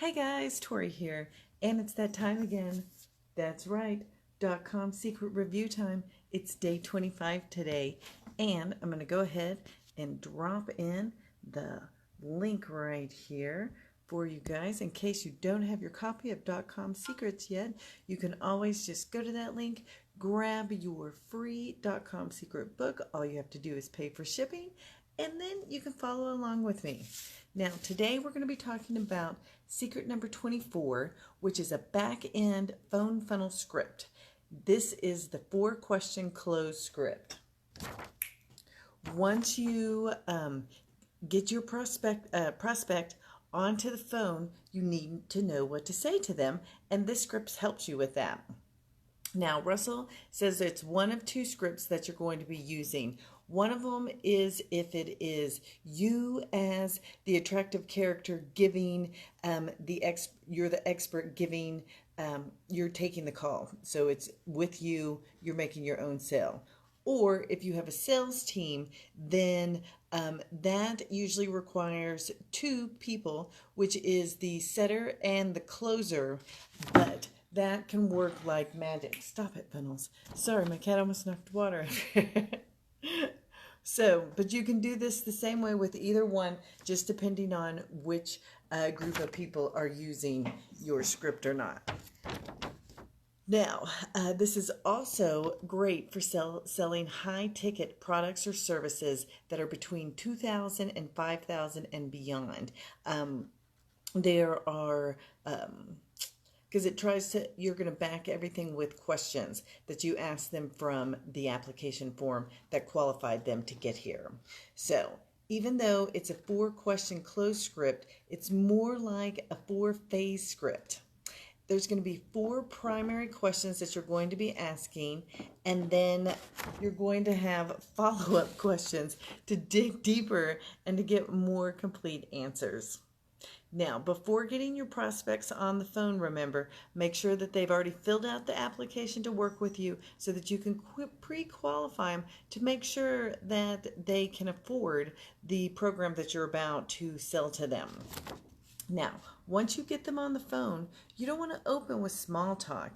Hi guys, Tori here, and it's that time again. That's right, Dotcom Secret Review time. It's day 25 today, and I'm going to go ahead and drop in the link right here for you guys. In case you don't have your copy of Dotcom Secrets yet, you can always just go to that link, grab your free Dotcom Secret book. All you have to do is pay for shipping, and then you can follow along with me. Now, today we're going to be talking about secret number 24, which is a back-end phone funnel script. This is the 4-question close script. Once you get your prospect onto the phone, you need to know what to say to them, and this script helps you with that. Now, Russell says it's one of 2 scripts that you're going to be using. One of them is if it is you as the attractive character giving you're the expert giving, you're taking the call. So it's with you, you're making your own sale. Or if you have a sales team, then that usually requires 2 people, which is the setter and the closer, but that can work like magic. Stop it, Funnels. Sorry, my cat almost knocked water. But you can do this the same way with either one, just depending on which group of people are using your script or not. Now, this is also great for selling high-ticket products or services that are between $2,000 and $5,000 and beyond. There are... because you're going to back everything with questions that you ask them from the application form that qualified them to get here. So even though it's a 4-question close script, it's more like a 4-phase script. There's going to be 4 primary questions that you're going to be asking, and then you're going to have follow-up questions to dig deeper and to get more complete answers. Now, before getting your prospects on the phone, remember, make sure that they've already filled out the application to work with you so that you can pre-qualify them to make sure that they can afford the program that you're about to sell to them. Now, once you get them on the phone, you don't want to open with small talk.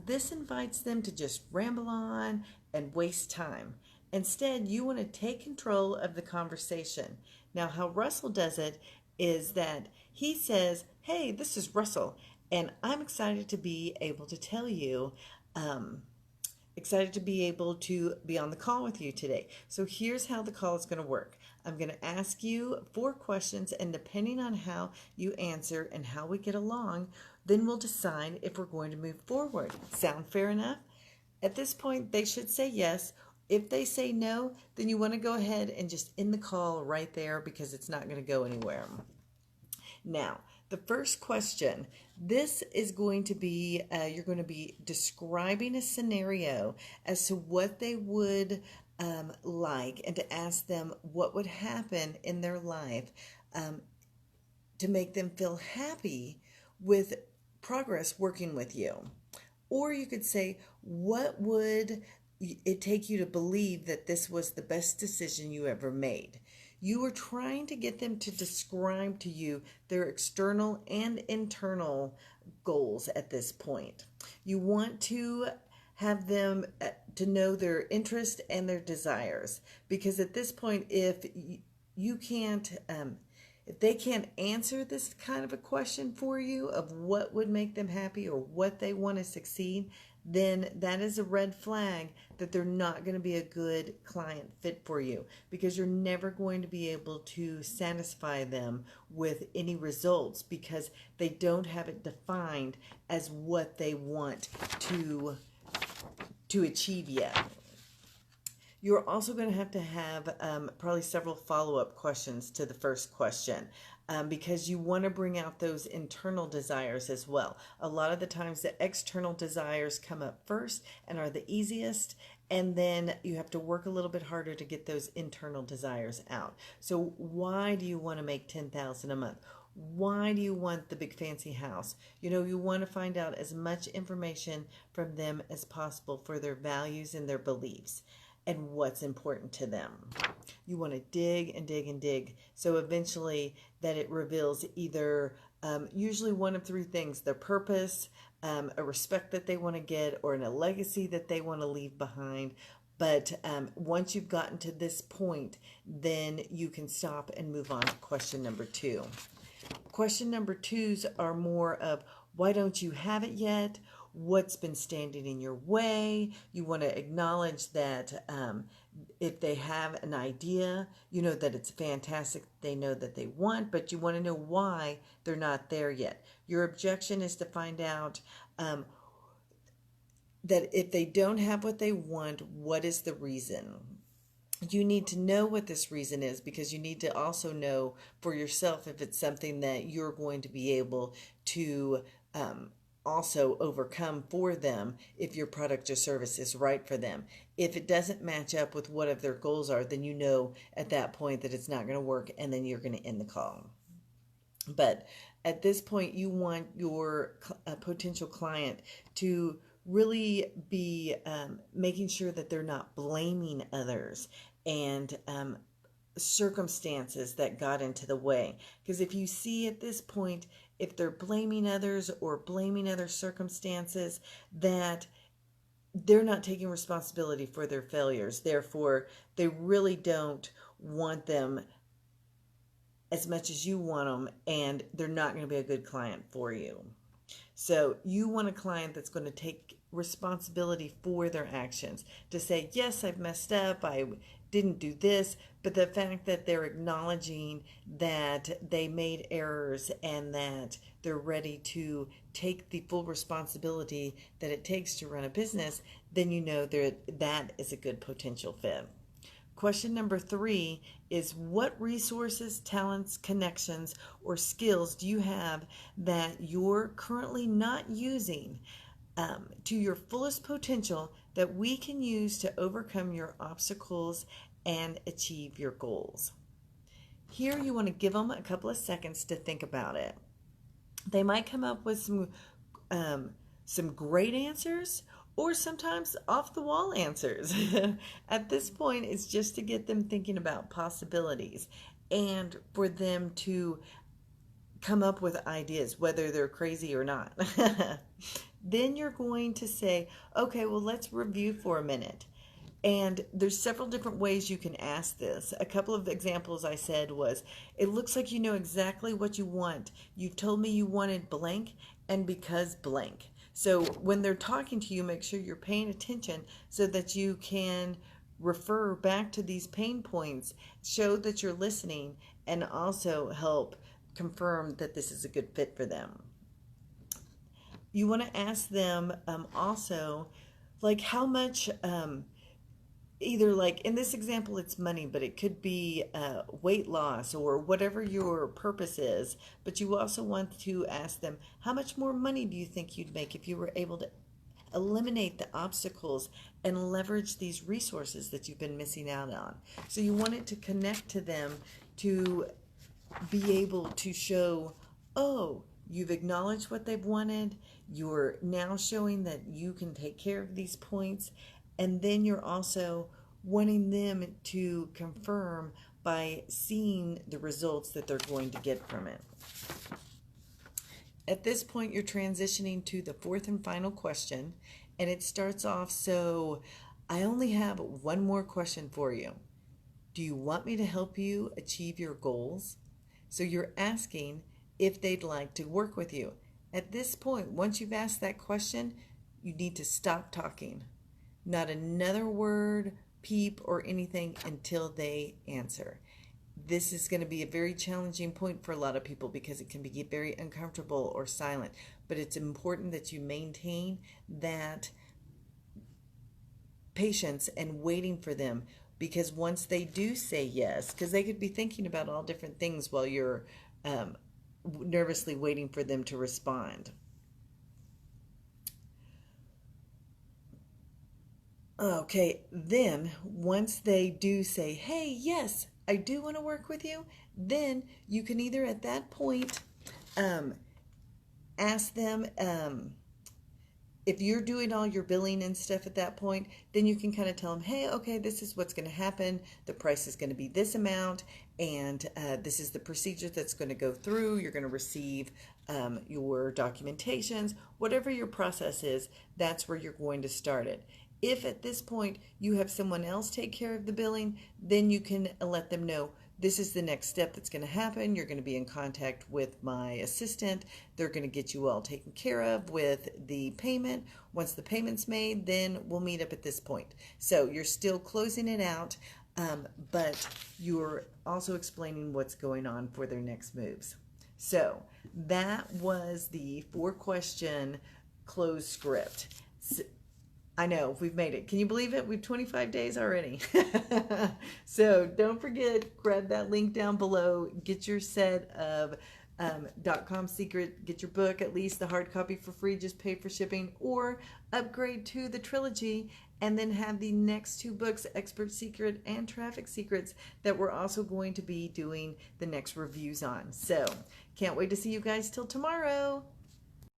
This invites them to just ramble on and waste time. Instead, you want to take control of the conversation. Now, how Russell does it is that he says, hey, this is Russell, and I'm excited to be able to tell you, excited to be able to be on the call with you today. So here's how the call is going to work. I'm going to ask you 4 questions, and depending on how you answer and how we get along, then we'll decide if we're going to move forward. Sound fair enough? At this point, they should say yes. If they say no, then you want to go ahead and just end the call right there because it's not going to go anywhere. Now, the first question, this is going to be, you're going to be describing a scenario as to what they would like, and to ask them what would happen in their life to make them feel happy with progress working with you. Or you could say, what would it take you to believe that this was the best decision you ever made? You are trying to get them to describe to you their external and internal goals at this point. You want to have them to know their interest and their desires, because at this point, if they can't answer this kind of a question for you of what would make them happy or what they want to succeed, then that is a red flag that they're not going to be a good client fit for you, because you're never going to be able to satisfy them with any results because they don't have it defined as what they want to achieve yet. You're also going to have probably several follow-up questions to the first question, because you want to bring out those internal desires as well. A lot of the times the external desires come up first and are the easiest, and then you have to work a little bit harder to get those internal desires out. So why do you want to make $10,000 a month? Why do you want the big fancy house? You want to find out as much information from them as possible for their values and their beliefs and what's important to them. You want to dig and dig and dig, so eventually that it reveals either usually one of three things: their purpose, a respect that they want to get, or a legacy that they want to leave behind. But once you've gotten to this point, then you can stop and move on to question number 2. Question number 2s are more of, why don't you have it yet? What's been standing in your way? You want to acknowledge that if they have an idea, you know that it's fantastic, they know that they want, but you want to know why they're not there yet. Your objection is to find out that if they don't have what they want, what is the reason? You need to know what this reason is, because you need to also know for yourself if it's something that you're going to be able to also overcome for them if your product or service is right for them. If it doesn't match up with what their goals are, then you know at that point that it's not going to work, and then you're going to end the call. But at this point, you want your potential client to really be making sure that they're not blaming others and circumstances that got into the way. Because if you see at this point, if they're blaming others or blaming other circumstances, that they're not taking responsibility for their failures. Therefore, they really don't want them as much as you want them, and they're not going to be a good client for you. So you want a client that's going to take responsibility for their actions, to say, yes, I've messed up, I didn't do this, but the fact that they're acknowledging that they made errors and that they're ready to take the full responsibility that it takes to run a business, then you know that is a good potential fit. Question number 3 is, what resources, talents, connections, or skills do you have that you're currently not using to your fullest potential that we can use to overcome your obstacles and achieve your goals? Here you want to give them a couple of seconds to think about it. They might come up with some great answers, or sometimes off-the-wall answers. At this point, it's just to get them thinking about possibilities and for them to come up with ideas, whether they're crazy or not. Then you're going to say, okay, well, let's review for a minute. And there's several different ways you can ask this. A couple of examples I said was, it looks like you know exactly what you want. You've told me you wanted blank, and because blank. So when they're talking to you, make sure you're paying attention so that you can refer back to these pain points, show that you're listening, and also help confirm that this is a good fit for them. You want to ask them also, like, how much, either like in this example it's money, but it could be weight loss or whatever your purpose is. But you also want to ask them, how much more money do you think you'd make if you were able to eliminate the obstacles and leverage these resources that you've been missing out on? So you want it to connect to them, to be able to show, oh, you've acknowledged what they've wanted, you're now showing that you can take care of these points, and then you're also wanting them to confirm by seeing the results that they're going to get from it. At this point, you're transitioning to the 4th and final question, and it starts off, so I only have one more question for you. Do you want me to help you achieve your goals? So you're asking if they'd like to work with you. At this point, once you've asked that question, you need to stop talking. Not another word, peep, or anything until they answer. This is going to be a very challenging point for a lot of people because it can be very uncomfortable or silent. But it's important that you maintain that patience and waiting for them, because once they do say yes, because they could be thinking about all different things while you're nervously waiting for them to respond. Okay, then once they do say, hey, yes, I do want to work with you, then you can either at that point ask them if you're doing all your billing and stuff at that point, then you can kind of tell them, hey, okay, this is what's going to happen. The price is going to be this amount, and this is the procedure that's going to go through. You're going to receive your documentations, whatever your process is, that's where you're going to start it. If at this point you have someone else take care of the billing, then you can let them know, this is the next step that's going to happen. You're going to be in contact with my assistant. They're going to get you all taken care of with the payment. Once the payment's made, then we'll meet up at this point. So you're still closing it out, but you're also explaining what's going on for their next moves. So that was the 4-question close script. I know, we've made it. Can you believe it? We've 25 days already. So don't forget, grab that link down below. Get your set of Dotcom Secret. Get your book, at least the hard copy for free. Just pay for shipping, or upgrade to the trilogy and then have the next 2 books, Expert Secret and Traffic Secrets, that we're also going to be doing the next reviews on. So can't wait to see you guys till tomorrow.